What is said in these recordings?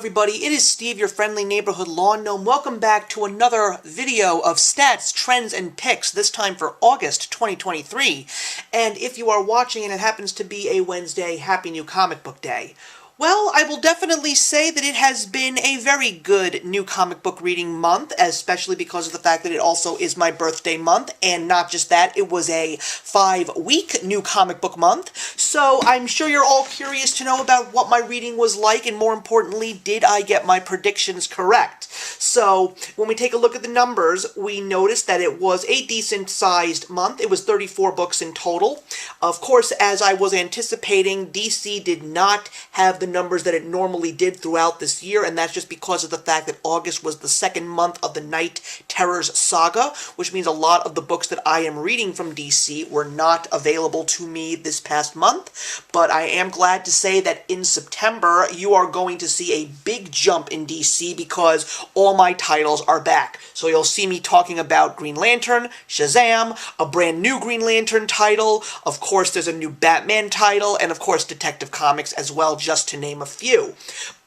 everybody, it is Steve, your friendly neighborhood lawn gnome. Welcome back to another video of stats, trends, and picks, this time for August 2023. And if you are watching and it happens to be a Wednesday, Happy New Comic Book Day. Well, I will definitely say that it has been a very good new comic book reading month, especially because of the fact that it also is my birthday month, and not just that, it was a 5-week new comic book month, so I'm sure you're all curious to know about what my reading was like, and more importantly, did I get my predictions correct? So, when we take a look at the numbers, we notice that it was a decent-sized month. It was 34 books in total. Of course, as I was anticipating, DC did not have the numbers that it normally did throughout this year, and that's just because of the fact that August was the second month of the Night Terrors saga, which means a lot of the books that I am reading from DC were not available to me this past month. But I am glad to say that in September, you are going to see a big jump in DC because all my titles are back. So you'll see me talking about Green Lantern, Shazam, a brand new Green Lantern title, of course there's a new Batman title, and of course Detective Comics as well, just to name a few.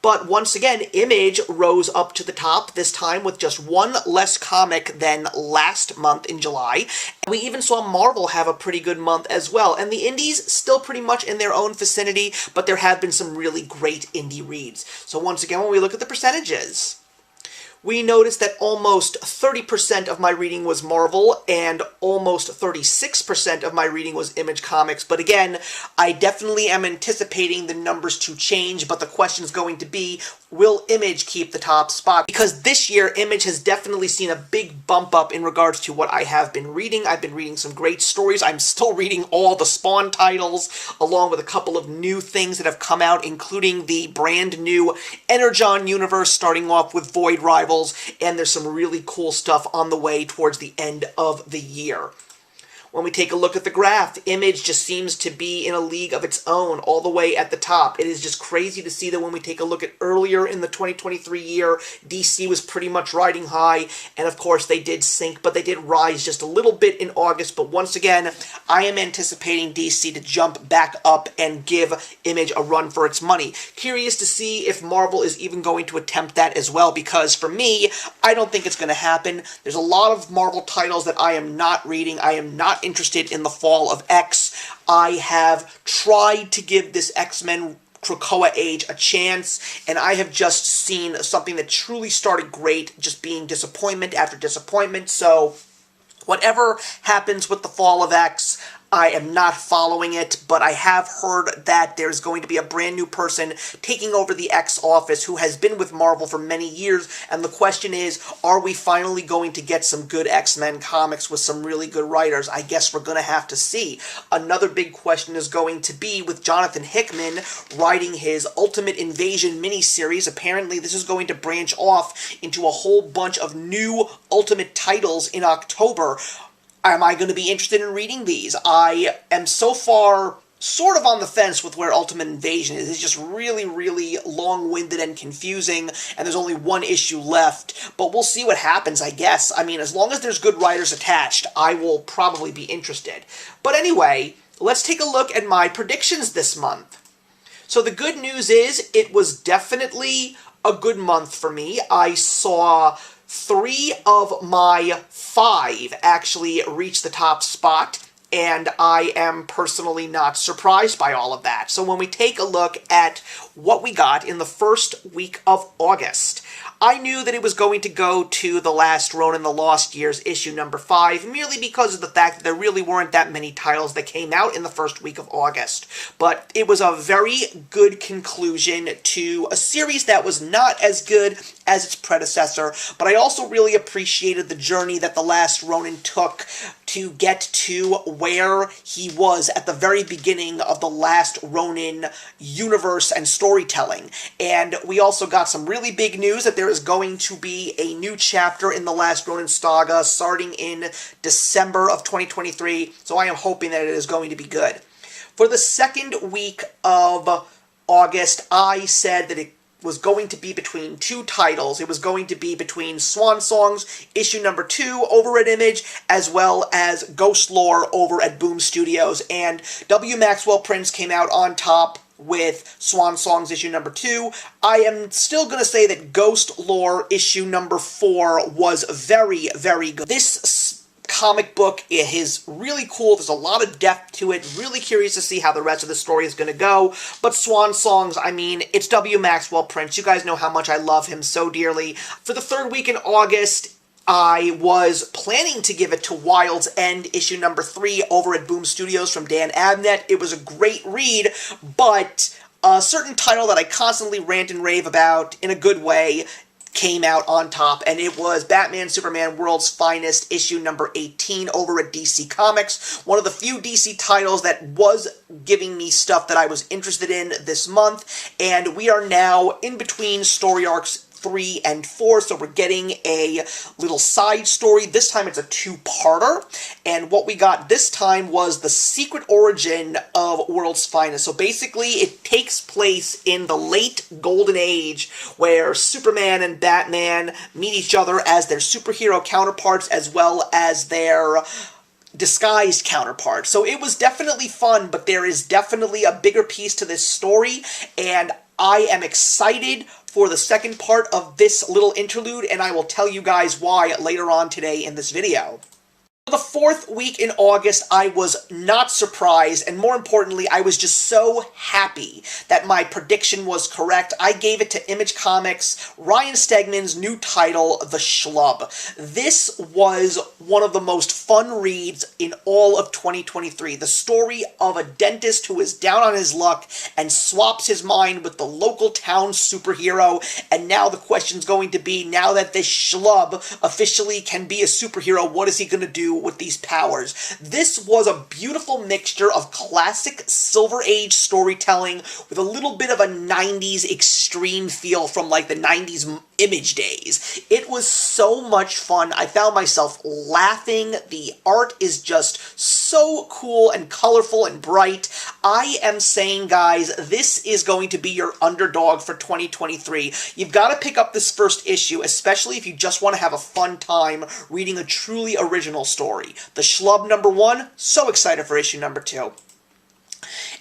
But once again, Image rose up to the top, this time with just one less comic than last month in July. And we even saw Marvel have a pretty good month as well. And the indies still pretty much in their own vicinity, but there have been some really great indie reads. So once again, when we look at the percentages, we noticed that almost 30% of my reading was Marvel, and almost 36% of my reading was Image Comics. But again, I definitely am anticipating the numbers to change, but the question is going to be, will Image keep the top spot? Because this year, Image has definitely seen a big bump up in regards to what I have been reading. I've been reading some great stories. I'm still reading all the Spawn titles, along with a couple of new things that have come out, including the brand new Energon universe, starting off with Void Rivals, and there's some really cool stuff on the way towards the end of the year. When we take a look at the graph, Image just seems to be in a league of its own all the way at the top. It is just crazy to see that when we take a look at earlier in the 2023 year, DC was pretty much riding high, and of course they did sink, but they did rise just a little bit in August. But once again, I am anticipating DC to jump back up and give Image a run for its money. Curious to see if Marvel is even going to attempt that as well, because for me, I don't think it's going to happen. There's a lot of Marvel titles that I am not reading. I am not interested in the Fall of X. I have tried to give this X-Men Krakoa Age a chance, and I have just seen something that truly started great, just being disappointment after disappointment. So whatever happens with the Fall of X, I am not following it, but I have heard that there's going to be a brand new person taking over the X office who has been with Marvel for many years, and the question is, are we finally going to get some good X-Men comics with some really good writers? I guess we're going to have to see. Another big question is going to be with Jonathan Hickman writing his Ultimate Invasion miniseries. Apparently this is going to branch off into a whole bunch of new Ultimate titles in October. Am I going to be interested in reading these? I am so far sort of on the fence with where Ultimate Invasion is. It's just really, really long-winded and confusing, and there's only one issue left. But we'll see what happens, I guess. I mean, as long as there's good writers attached, I will probably be interested. But anyway, let's take a look at my predictions this month. So the good news is, it was definitely a good month for me. I saw 3 of my 5 actually reach the top spot, and I am personally not surprised by all of that. So when we take a look at what we got in the first week of August, I knew that it was going to go to The Last Ronin, The Lost Years, issue number 5, merely because of the fact that there really weren't that many titles that came out in the first week of August. But it was a very good conclusion to a series that was not as good as its predecessor, but I also really appreciated the journey that The Last Ronin took to get to where he was at the very beginning of the Last Ronin universe and storytelling. And we also got some really big news that there is going to be a new chapter in the Last Ronin saga starting in December of 2023, so I am hoping that it is going to be good. For the second week of August, I said that it was going to be between 2 titles. It was going to be between Swan Songs issue number 2 over at Image, as well as Ghost Lore over at Boom Studios, and W. Maxwell Prince came out on top. with Swan Songs issue number 2. I am still going to say that Ghost Lore issue number 4 was very, very good. This comic book is really cool. There's a lot of depth to it. Really curious to see how the rest of the story is going to go. But Swan Songs, I mean, it's W. Maxwell Prince. You guys know how much I love him so dearly. For the third week in August, I was planning to give it to Wild's End issue number 3 over at Boom Studios from Dan Abnett. It was a great read, but a certain title that I constantly rant and rave about in a good way came out on top, and it was Batman Superman World's Finest issue number 18 over at DC Comics. One of the few DC titles that was giving me stuff that I was interested in this month, and we are now in between story arcs 3 and 4, so we're getting a little side story. This time it's a two-parter, and what we got this time was the secret origin of World's Finest. So basically, it takes place in the late Golden Age, where Superman and Batman meet each other as their superhero counterparts, as well as their disguised counterparts. So it was definitely fun, but there is definitely a bigger piece to this story, and I am excited for the second part of this little interlude, and I will tell you guys why later on today in this video. For the fourth week in August, I was not surprised, and more importantly, I was just so happy that my prediction was correct. I gave it to Image Comics, Ryan Stegman's new title, The Schlub. This was one of the most fun reads in all of 2023. The story of a dentist who is down on his luck and swaps his mind with the local town superhero, and now the question's going to be, now that this schlub officially can be a superhero, what is he going to do with these powers? This was a beautiful mixture of classic Silver Age storytelling with a little bit of a 90s extreme feel from like the 90s Image days. It was so much fun. I found myself laughing. The art is just so cool and colorful and bright. I am saying, guys, this is going to be your underdog for 2023. You've got to pick up this first issue, especially if you just want to have a fun time reading a truly original story. The Schlub number 1, so excited for issue number 2.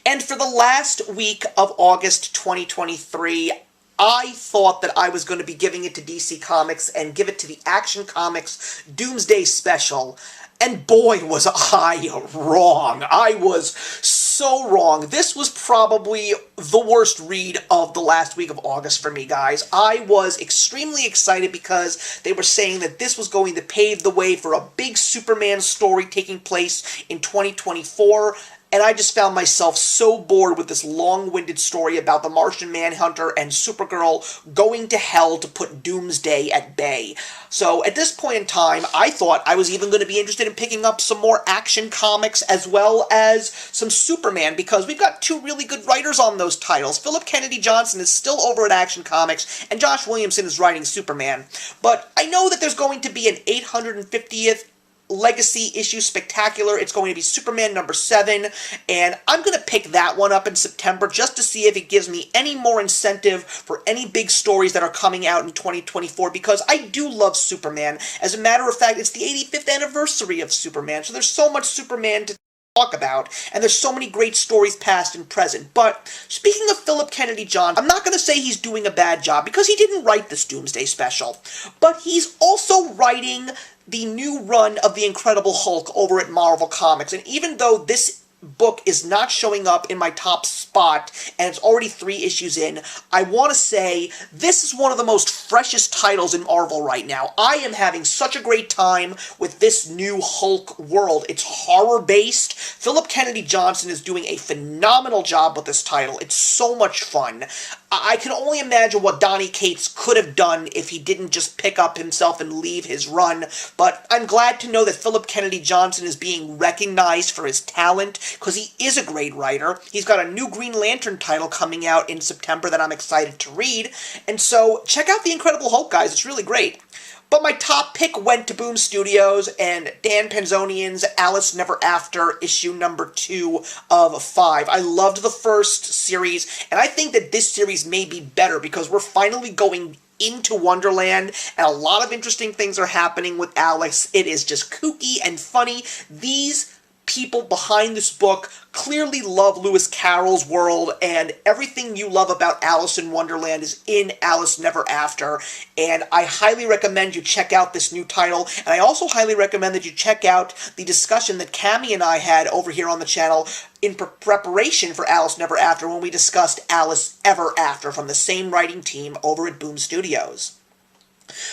And for the last week of August 2023, I thought that I was going to be giving it to DC Comics and give it to the Action Comics Doomsday Special. And boy, was I wrong. I was so wrong. This was probably the worst read of the last week of August for me, guys. I was extremely excited because they were saying that this was going to pave the way for a big Superman story taking place in 2024. And I just found myself so bored with this long-winded story about the Martian Manhunter and Supergirl going to hell to put Doomsday at bay. So at this point in time, I thought I was even going to be interested in picking up some more Action Comics as well as some Superman, because we've got two really good writers on those titles. Philip Kennedy Johnson is still over at Action Comics, and Josh Williamson is writing Superman. But I know that there's going to be an 850th Legacy issue spectacular. It's going to be Superman number 7, and I'm going to pick that one up in September just to see if it gives me any more incentive for any big stories that are coming out in 2024, because I do love Superman. As a matter of fact, it's the 85th anniversary of Superman, so there's so much Superman to talk about, and there's so many great stories past and present. But speaking of Philip Kennedy Johnson, I'm not going to say he's doing a bad job, because he didn't write this Doomsday Special, but he's also writing the new run of The Incredible Hulk over at Marvel Comics. And even though this book is not showing up in my top spot, and it's already 3 issues in, I want to say this is one of the most freshest titles in Marvel right now. I am having such a great time with this new Hulk world. It's horror-based. Philip Kennedy Johnson is doing a phenomenal job with this title. It's so much fun. I can only imagine what Donny Cates could have done if he didn't just pick up himself and leave his run, but I'm glad to know that Philip Kennedy Johnson is being recognized for his talent, because he is a great writer. He's got a new Green Lantern title coming out in September that I'm excited to read, and so check out The Incredible Hulk, guys. It's really great. But my top pick went to Boom Studios and Dan Panzonian's Alice Never After, issue number 2 of 5. I loved the first series, and I think that this series may be better because we're finally going into Wonderland, and a lot of interesting things are happening with Alice. It is just kooky and funny. These people behind this book clearly love Lewis Carroll's world, and everything you love about Alice in Wonderland is in Alice Never After, and I highly recommend you check out this new title, and I also highly recommend that you check out the discussion that Cammie and I had over here on the channel in preparation for Alice Never After when we discussed Alice Ever After from the same writing team over at Boom Studios.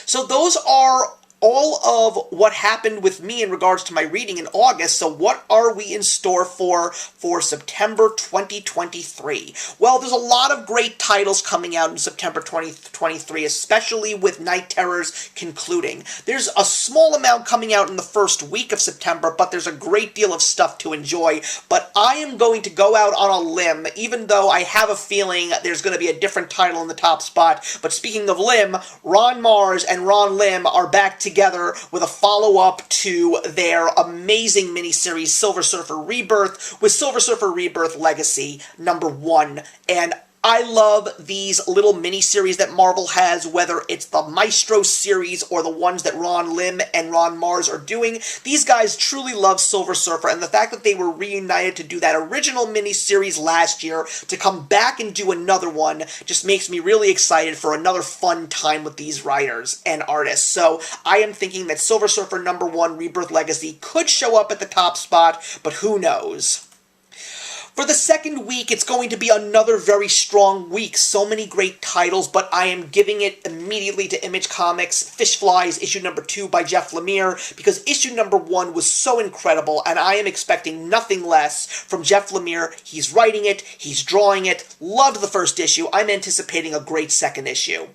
So those are all of what happened with me in regards to my reading in August. So what are we in store for September 2023? Well, there's a lot of great titles coming out in September 2023, especially with Night Terrors concluding. There's a small amount coming out in the first week of September, but there's a great deal of stuff to enjoy. But I am going to go out on a limb, even though I have a feeling there's going to be a different title in the top spot. But speaking of limb, Ron Marz and Ron Lim are back together with a follow-up to their amazing miniseries Silver Surfer Rebirth, with Silver Surfer Rebirth Legacy #1. And I love these little miniseries that Marvel has, whether it's the Maestro series or the ones that Ron Lim and Ron Marz are doing. These guys truly love Silver Surfer, and the fact that they were reunited to do that original miniseries last year, to come back and do another one, just makes me really excited for another fun time with these writers and artists. So I am thinking that Silver Surfer #1 Rebirth Legacy could show up at the top spot, but who knows? For the second week, it's going to be another very strong week. So many great titles, but I am giving it immediately to Image Comics' Fish Flies issue #2 by Jeff Lemire, because issue #1 was so incredible, and I am expecting nothing less from Jeff Lemire. He's writing it, he's drawing it, loved the first issue. I'm anticipating a great second issue.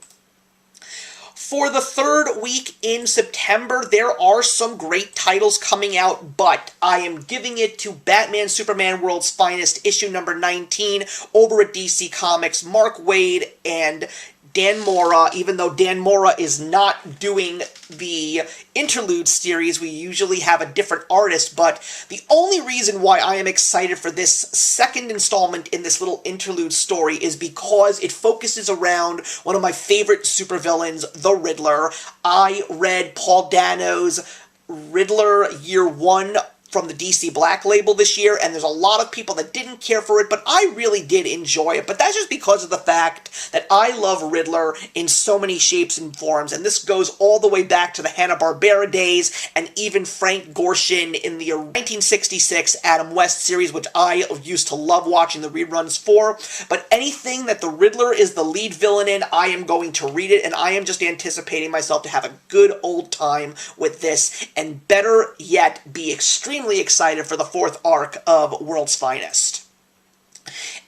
For the third week in September, there are some great titles coming out, but I am giving it to Batman Superman World's Finest, issue #19, over at DC Comics. Mark Waid and Dan Mora, even though Dan Mora is not doing the interlude series, we usually have a different artist, but the only reason why I am excited for this second installment in this little interlude story is because it focuses around one of my favorite supervillains, the Riddler. I read Paul Dano's Riddler Year 1 from the DC Black label this year, and there's a lot of people that didn't care for it, but I really did enjoy it. But that's just because of the fact that I love Riddler in so many shapes and forms, and this goes all the way back to the Hanna-Barbera days, and even Frank Gorshin in the 1966 Adam West series, which I used to love watching the reruns for. But anything that the Riddler is the lead villain in, I am going to read it, and I am just anticipating myself to have a good old time with this, and better yet, be extremely excited for the fourth arc of World's Finest.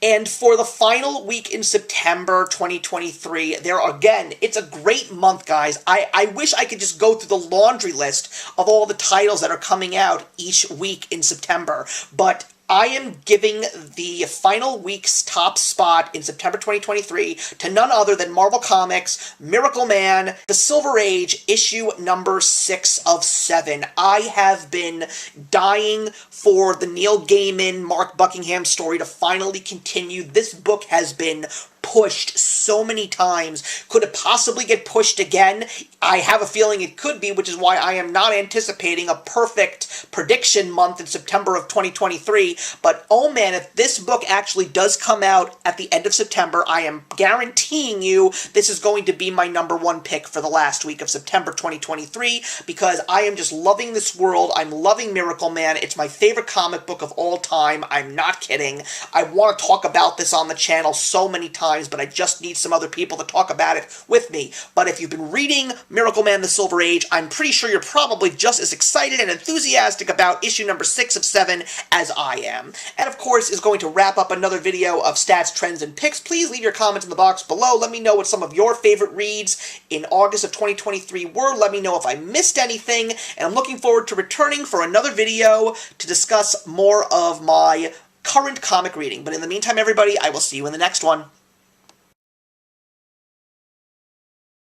And for the final week in September 2023, it's a great month, guys. I wish I could just go through the laundry list of all the titles that are coming out each week in September, but I am giving the final week's top spot in September 2023 to none other than Marvel Comics' Miracle Man, The Silver Age, issue #6 of 7. I have been dying for the Neil Gaiman, Mark Buckingham story to finally continue. This book has been pushed so many times. Could it possibly get pushed again? I have a feeling it could be, which is why I am not anticipating a perfect prediction month in September of 2023. But oh man, if this book actually does come out at the end of September, I am guaranteeing you this is going to be my #1 pick for the last week of September 2023, because I am just loving this world. I'm loving Miracle Man. It's my favorite comic book of all time. I'm not kidding. I want to talk about this on the channel so many times, but I just need some other people to talk about it with me. But if you've been reading Miracle Man, The Silver Age, I'm pretty sure you're probably just as excited and enthusiastic about issue #6 of 7 as I am. And of course, is going to wrap up another video of stats, trends, and picks. Please leave your comments in the box below. Let me know what some of your favorite reads in August of 2023 were. Let me know if I missed anything, and I'm looking forward to returning for another video to discuss more of my current comic reading. But in the meantime, everybody, I will see you in the next one.